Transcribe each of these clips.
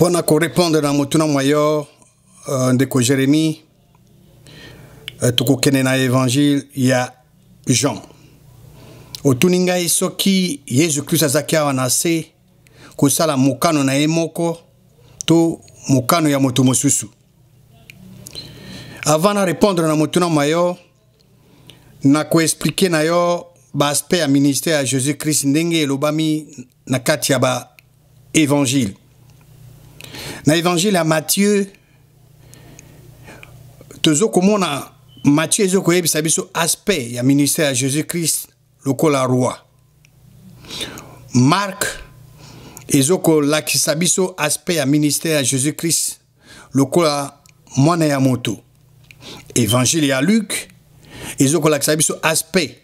Pour répondre à mon moyen de Jérémie, tout na évangile, il y a Jean. Au tuninga isoki Yesu Christ azakia wanase kusala mukano na emoko to mukano ya moto mosusu. Avant de répondre à mon moyen, na ko expliquer na yo ba aspect à ministère à Jésus Christ ndenge lobami na kati ya ba évangile. Na évangile à Matthieu tozoko mona Matthieu ezoko yebisa biso aspect ya ministère à Jésus Christ lokola roi. Marc ezoko lakisa biso aspect ya ministère à Jésus Christ lokola mwana ya moto. Évangile ya Luc ezoko lakisa biso aspect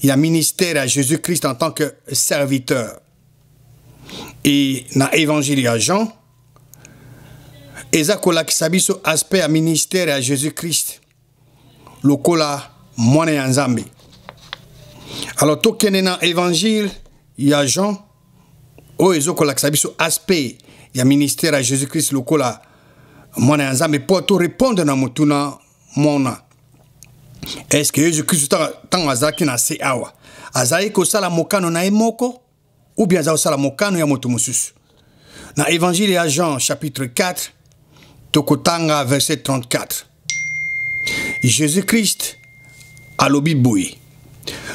ya ministère à Jésus Christ en tant que serviteur. Et na évangile ya Jean ezako lakisa biso aspect ya ministère à Jésus Christ lokola mwana ya Nzambe. Alors tokene na évangile ya Jean o ezoko lakisa biso aspect ya ministère à Jésus Christ lokola mwana ya Nzambe pour to répondre na mutuna mona. Est-ce que Jésus Christ tant azaki na se awa azali ko sala mokano na emoko ou bien azali sala mokano ya moto mosusu? Na évangile ya Jean chapitre 4 tokotanga verset 34. Jésus-Christ a lobi boui.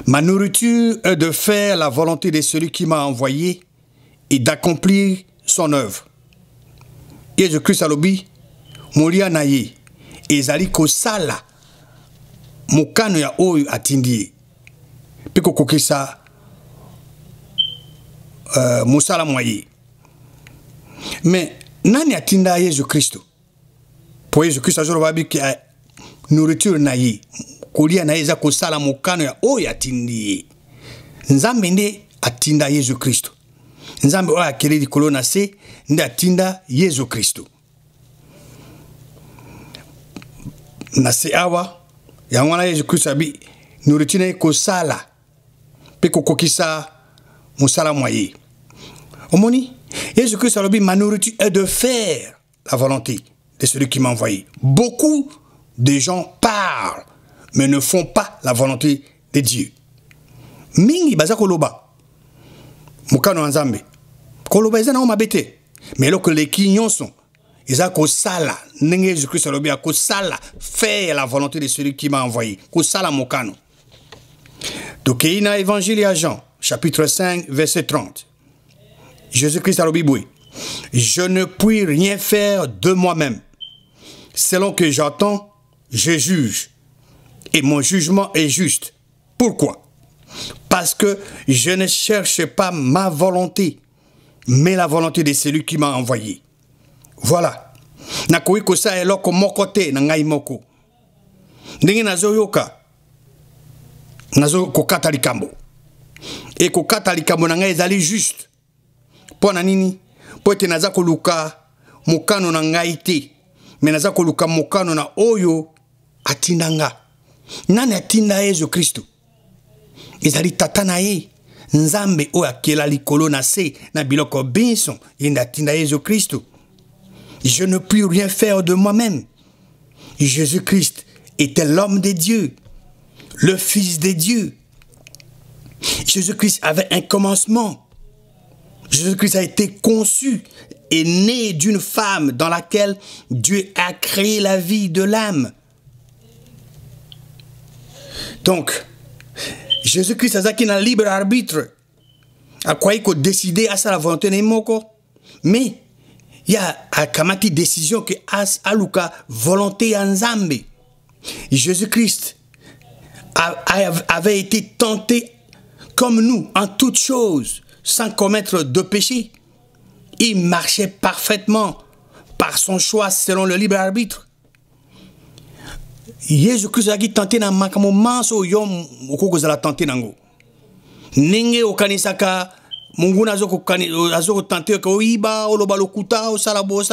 Ma nourriture est de faire la volonté de celui qui m'a envoyé et d'accomplir son œuvre. Jésus-Christ a lobi molia na ye ezali ko sala mokano ya oyo atindi pe ko kokisa musala moye. Mais nani atinda Jésus-Christ? Pour Jésus-Christ azoro babi ki nourriture na ye kolia na eza ko sala mokano ya oyo atindi. Nzambe nde atinda Jésus-Christ. Nzambe oyo akeli likolo na se nde atinda Jésus-Christ. Na se awa ya mwana Jésus-Christ abi nourriture ko sala pe ko kokisa musala moye. Omoni Jésus-Christ a dit ma nourriture est de faire la volonté de celui qui m'a envoyé. Beaucoup de gens parlent mais ne font pas la volonté de Dieu. Mingi baza koloba mukano nzambe koloba eza na mabete mais lorsque les quignons sont ils ko sala ndenge Jésus-Christ a dit ko sala faire la volonté de celui qui m'a envoyé ko sala mukano. Donc il y a évangile à Jean chapitre 5 verset 30. Jésus-Christ a dit boui. Je ne puis rien faire de moi-même. Selon que j'entends, je juge. Et mon jugement est juste. Pourquoi? Parce que je ne cherche pas ma volonté, mais la volonté de celui qui m'a envoyé. Voilà. Nakoui kosa eloko mokote na ngai moko. Ndenge nazo yoka. Nazo kokata likambo. Et kokata likambo na ngai ezali juste. Pona nini? Po ete naza koluka mokano na ngai te, me naza koluka mokano na oyo atindanga. Nani atinda Yesu Kristo? Ezali tata na ye Nzambe oyo akela likolo na se na biloko binso yenda atinda Yesu Kristo. Je ne puis rien faire de moi-même. Jésus-Christ était l'homme de Dieu, le Fils de Dieu. Jésus-Christ avait un commencement. Jésus-Christ a été conçu et né d'une femme dans laquelle Dieu a créé la vie de l'âme. Donc, Jésus-Christ a un libre arbitre. A quoi il faut décider à sa volonté de moko. Mais il y a une décision que aluka volonté en Nzambe. Jésus-Christ avait été tenté comme nous en toutes choses, sans commettre de péché. Il marchait parfaitement par son choix selon le libre arbitre. Jésus-Christ a dit tenté na makamo manso yom okoko zala tenté nango. Ninge okanisaka munguna azoko tenté ko iba oloba lokuta o salabo.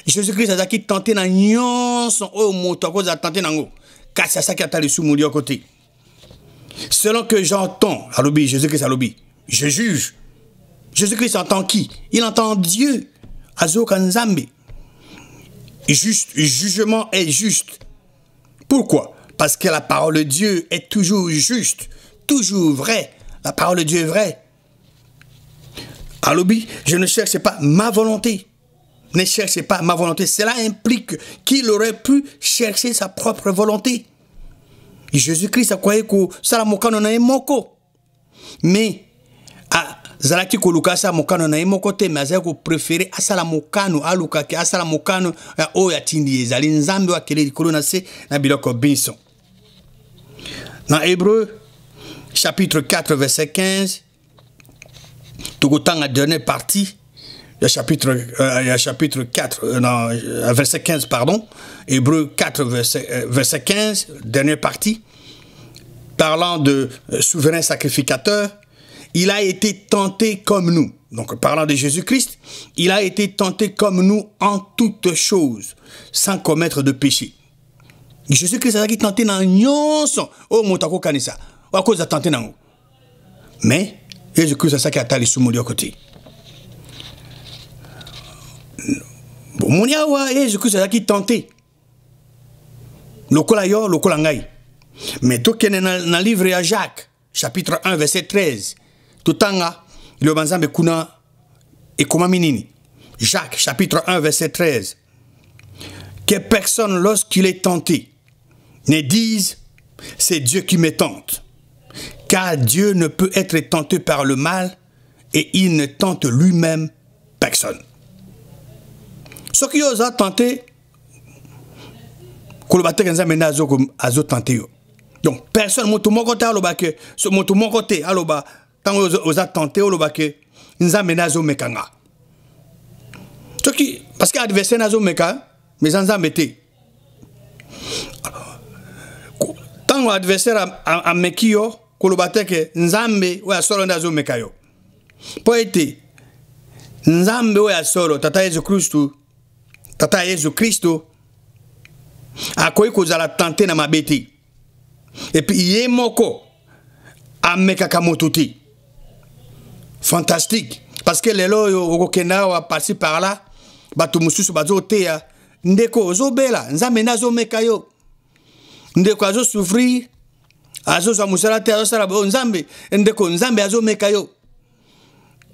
Jésus-Christ a dit tenté na nyonso o moto akoza tenté nango. Kasi asaki atali sumuli au côté. Selon que j'entends, Jésus-Christ a lobby. Je juge. Jésus-Christ entend qui? Il entend Dieu azoka nzambe. Juste, jugement est juste. Pourquoi? Parce que la parole de Dieu est toujours juste, toujours vraie. La parole de Dieu est vraie. Alobi, je ne cherche pas ma volonté. Ne cherchez pas ma volonté. Cela implique qu'il aurait pu chercher sa propre volonté. Jésus-Christ a croyé que ça la mokano na moko. Mais zalaki koluka sa mokano na moko te, mais azali ko préférer asala mokano aluka ke asala mokano ya o ya tindi ezali nzambe wa kele likolo na se na biloko binso. Dans Hébreu chapitre 4 verset 15, tout la dernière partie, le chapitre 4, non, verset 15, pardon, Hébreu 4 verset 15, dernière partie, parlant de souverain sacrificateur, il a été tenté comme nous. Donc, parlant de Jésus-Christ, il a été tenté comme nous en toutes choses, sans commettre de péché. Jésus-Christ a été tenté dans nyonso. Oh, motako kanisa. À cause de tenté dans. Mais, Jésus-Christ a qui a tali sous mon côté. Bon, mon yawa, Jésus-Christ a qui tenté. Lokola yo, lokola ngai. Mais tout qui est dans le livre de Jacques, chapitre 1, verset 13. Tout tanga, le banzambe kuna et comment minini. Jacques, chapitre 1, verset 13. Que personne, lorsqu'il est tenté, ne dise, c'est Dieu qui me tente. Car Dieu ne peut être tenté par le mal et il ne tente lui-même personne. Ce qui os a tenté, donc personne, mon côté, mon côté, tant os a tenté, parce que l'adversaire n'a pas mais en zambete. Tant l'adversaire a mekio, kolobate ke nzambe wa solo ndazo mekayo. Poete nzambe wa solo tata Yesu Kristo akoyi kozala tenter na mabete. Et puis ye moko amekaka motuti. Fantastique parce que lelo okokenda wa passer par là bato mususu bazoteya ndeko ozobela nzambe nazo mekayo. Ndeko azo souffrir azo za musala te azo sala nzambe ndeko nzambe azo mekayo.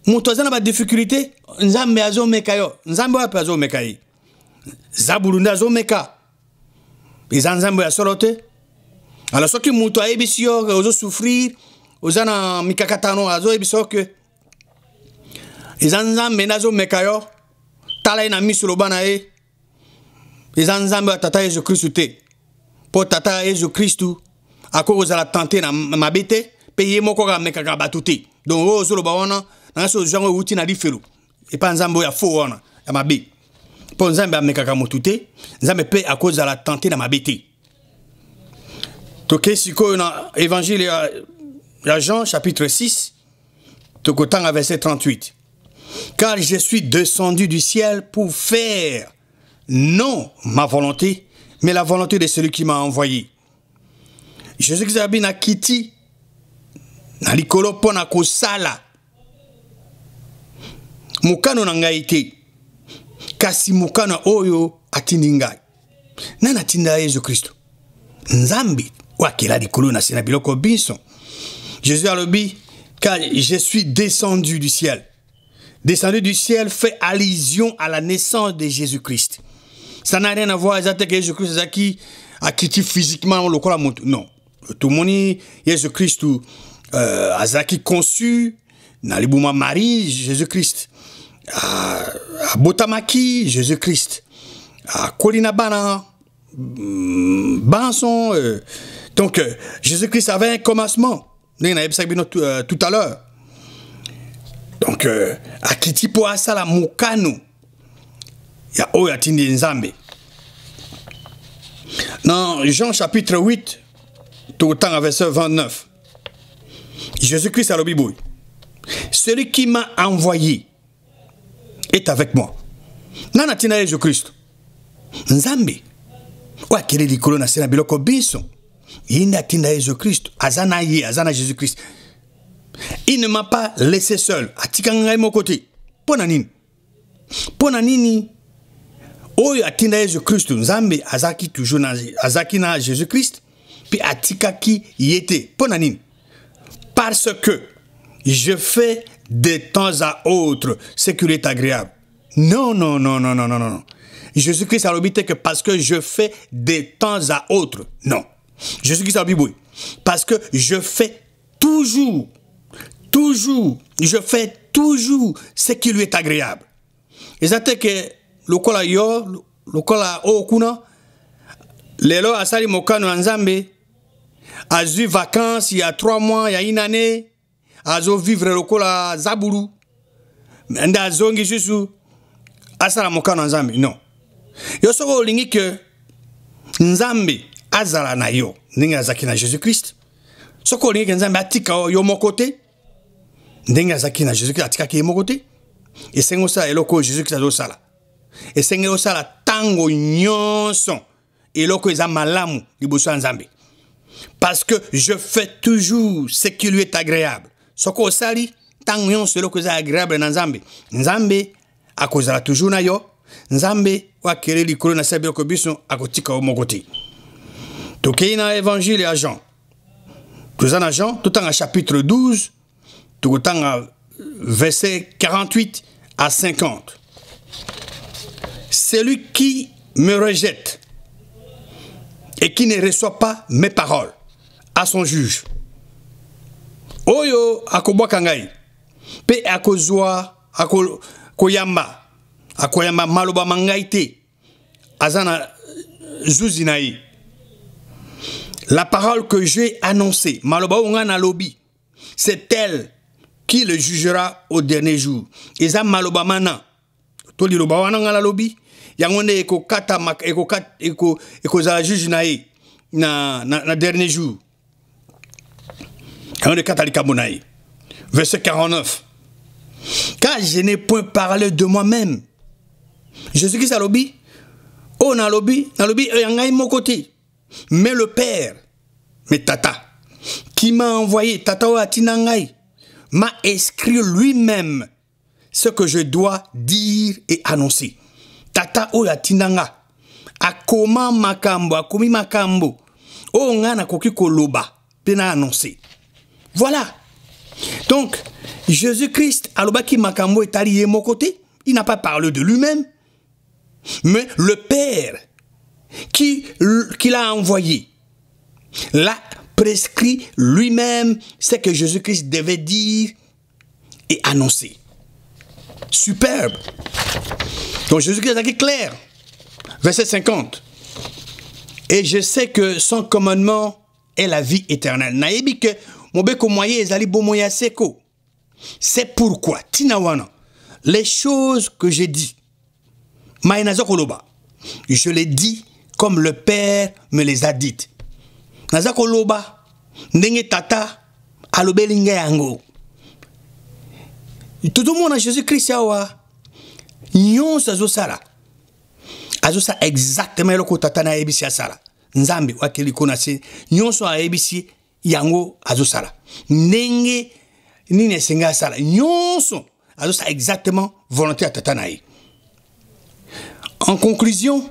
Mutu azana ba difficulté nzambe azo mekayo. Nzambe wapi azo mekayi? Zabulu ndazo meka. Eza nzambe ya solote. Alors soki mutu ayebisio ozo souffrir ozana mikakatano azo yebisio ke eza nzambe nazo mekayo tala ina misu lobana e eza nzambe ya tata Yesu Kristu te. Po tata Yesu Kristu akoza la tenter na mabete payer moko ka mekaka batuti. Donc ozo loba wana na so jango uti na difelo. Et pas nzambe ya fo wana ya mabe. Po nzambe amekaka motute, nzambe pe akoza la tenter na mabete. Toke siko na évangile ya Jean chapitre 6 tokotanga verset 38. Car je suis descendu du ciel pour faire non ma volonté, mais la volonté de celui qui m'a envoyé. Jésus-Christ a bien kiti na likolo pona kosala mukano na ngai te kasi mukano oyo atindi ngai. Nana tinda Yesu Kristo nzambi wakela likolo na sena biloko binso. Jésus a dit car je suis descendu du ciel. Descendu du ciel fait allusion à la naissance de Jésus-Christ. Ça n'a rien à voir avec Jésus-Christ qui a quitté physiquement le corps. Non. Tout le monde, Jésus-Christ, Azaki conçu, Nalibouma Marie, Jésus-Christ, Botamaki, Jésus-Christ, Kolina Bana, Banson. Donc, Jésus-Christ avait un commencement. Nous avons vu tout à l'heure. Donc, Akiti po asala mukano ya oya tindi nzambe. Dans Jean chapitre 8, tout le temps verset 29, Jésus-Christ a le bibouille. Celui qui m'a envoyé est avec moi. Nana tina Jésus-Christ. Nzambe. Wa kele likolo na sena biloko biso. Yinda tina Jésus-Christ. Azana Jésus-Christ. Il ne m'a pas laissé seul. Atika ngai mon côté. Ponanine. Pona nini oyo atinda Jésus Christ nzambe azaki toujours na azaki na Jésus Christ puis atikaki yete. Pona nini? Parce que je fais de temps à autre ce qui lui est agréable. Non, non, non, non, non, non, non. Jésus-Christ a l'obité que parce que je fais de temps à autre. Non. Jésus-Christ a l'obité parce que je fais toujours, je fais toujours ce qui lui est agréable. Et ça fait que le kola yo, le kola okuna, lelo asali mokano nzambe, a eu vacances il y a 3 mois, il y a une année, a vivre le kola zaburu, nda zongi susu, asala mokano nzambe. Non. Yo soko lingi que nzambe azala na yo, ndenge azaki na Jésus-Christ. Soko lingi que nzambe atika yo mokote, ndenge azaki na Jésus-Christ atika ki mokote. Et sengo sa eloko Jésus-Christ azo sala. Et sengo sala tango nyonso eloko eza malamu liboso nzambe. Parce que je fais toujours ce qui lui est agréable. Soko sali tango nyonso eloko eza agréable na nzambe. Nzambe akozala toujours na yo. Nzambe wakele likolo na sabe ko biso akotika o mokote. Tokei na évangile à Jean. Tozana Jean tout en chapitre 12, tout en verset 48 à 50. Celui qui me rejette et qui ne reçoit pas mes paroles à son juge. Oyo akobwaka ngai pe akozwa akoyamba maloba mangai te azana zuzi na ye. La parole que j'ai annoncée, maloba onga na lobi, c'est elle qui le jugera au dernier jour. Eza maloba mana to li loba wana ngala lobi yangonde eko kata eko za juge na ye na dernier jour. Yangonde kata likabona ye. Verset 49. Car je n'ai point parlé de moi-même. Jésus-Christ a lobi, oh na lobi yangai mon côté. Mais le Père, mais Tata, qui m'a envoyé, Tata o atinangai, m'a écrit lui-même ce que je dois dire et annoncer. Tata o atinanga, akoma makambo, akomi makambo, o ngana koki koloba, pena annoncer. Voilà. Donc, Jésus-Christ, alobaki makambo est allié mon côté, il n'a pas parlé de lui-même, mais le Père qui l'a envoyé l'a prescrit lui-même ce que Jésus-Christ devait dire et annoncer. Superbe. Donc Jésus-Christ est clair. Verset 50. Et je sais que son commandement est la vie éternelle. Naebi que mobeko moye ezali bomoya seko. C'est pourquoi tinawana les choses que j'ai dit maïnazo koloba, je les dis comme le Père me les a dites. Nazako loba, ndenge tata, alobelinga yango. Tout le monde a Jésus-Christ yawa. Nyon sazo sala. Azo sa exactement loko tata na ebisi sala. Nzambi wakeli konase. Nyon so a ebisi yango azo sala. Ndenge nine senga sala. Nyon so azo sa exactement volonté à tata na. En conclusion,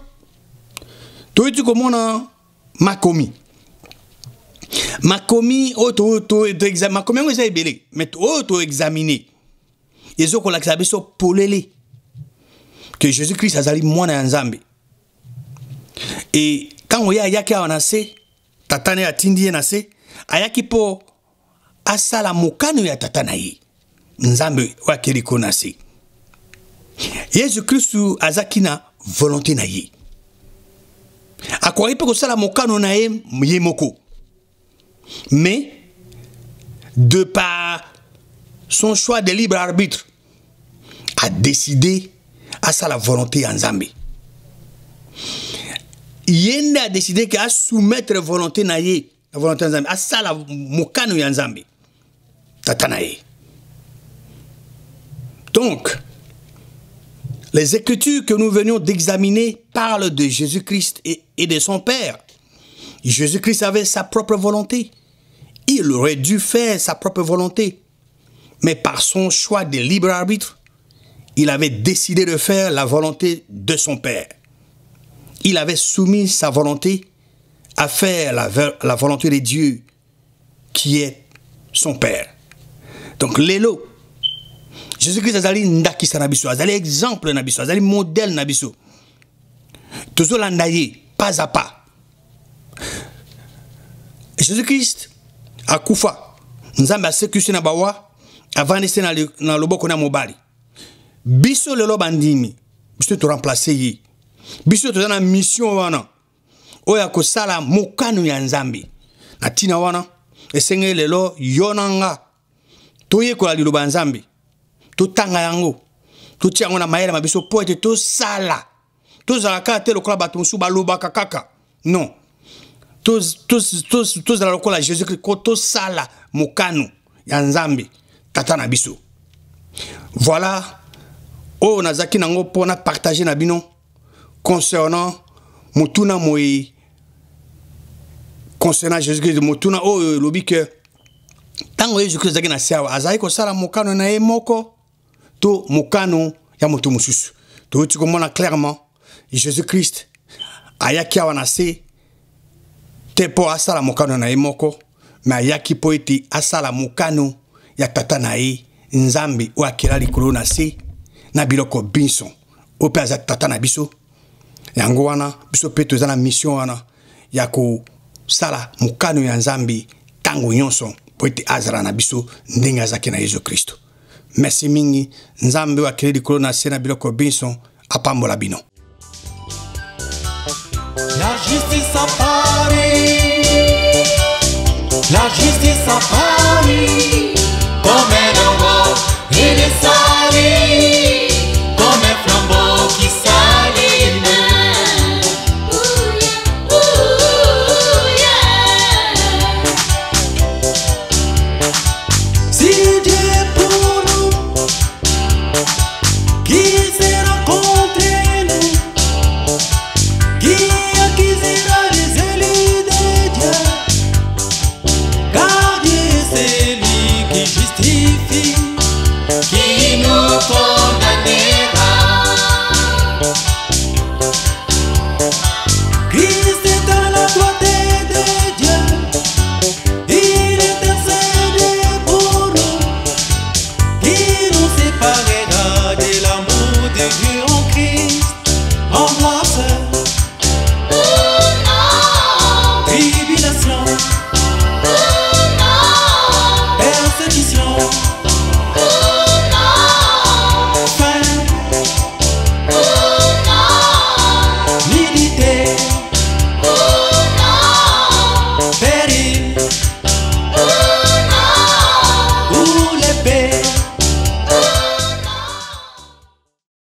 tout tu comment makomi auto examiner makomi on eza ebele mais auto examiner ezo ko la sabiso polele que Jésus-Christ azali mwana ya Nzambe et quand on yaki a nase tatane atindi nase ayaki po asala mokano ya tatana yi Nzambe wa keliko nase Jésus-Christ azakina volonté na yi akwari pe ko sala mokano na ye moko. Mais de par son choix de libre arbitre a décidé à sa la volonté en Nzambe. Yende a décidé qu'à soumettre la volonté na ye, la volonté en Nzambe, à sa la mokano ya Nzambe. Tatanaye. Donc les Écritures que nous venions d'examiner parlent de Jésus-Christ et de son Père. Jésus-Christ avait sa propre volonté. Il aurait dû faire sa propre volonté. Mais par son choix de libre arbitre, il avait décidé de faire la volonté de son Père. Il avait soumis sa volonté à faire la volonté de Dieu qui est son Père. Donc, Lélo, Jésus-Christ azali ndakisa na biso, azali exemple na biso, azali modèle na biso. Toujours l'andaye, pas à pas. Jésus-Christ a kufa, nzambe a sécurisé na bawa, avant de na loboko na mobali. Biso lelo bandimi, biso to remplacer yi. Biso to na mission wana. Oya ko sala mokano ya nzambe. Na tina wana, esenge lelo yonanga. Toye ko la liloba nzambe. To tanga yango. To tiango na mayele mabiso po ete to sala. To zalaka te lokola bato musu baloba kaka. Non. To zala lokola Jésus-Christ ko to sala mokano ya nzambe tata na biso. Voilà. Oh, nazaki nango pona partager na bino concernant mutuna moi concernant Jésus-Christ mutuna oh lobi que tango Jésus-Christ zaki na sawa azai ko sala mokano na emoko to mokano ya mutu mususu to tu komona clairement Jésus-Christ ayaki awana se te po asala mokano na emoko mais ayaki po eti asala mokano ya tata na ye nzambe o akela likolo na se na biloko binson ope aza tata na biso yango wana biso pe toza na mission wana ya ko sala mokano ya nzambe tango nyonso po ete azala na biso ndenge azaki na Yesu Kristo. Merci mingi nzambe o akela likolo na se na biloko binson apambola bino. La justice à Paris, la justice à Paris, comme un envoi et les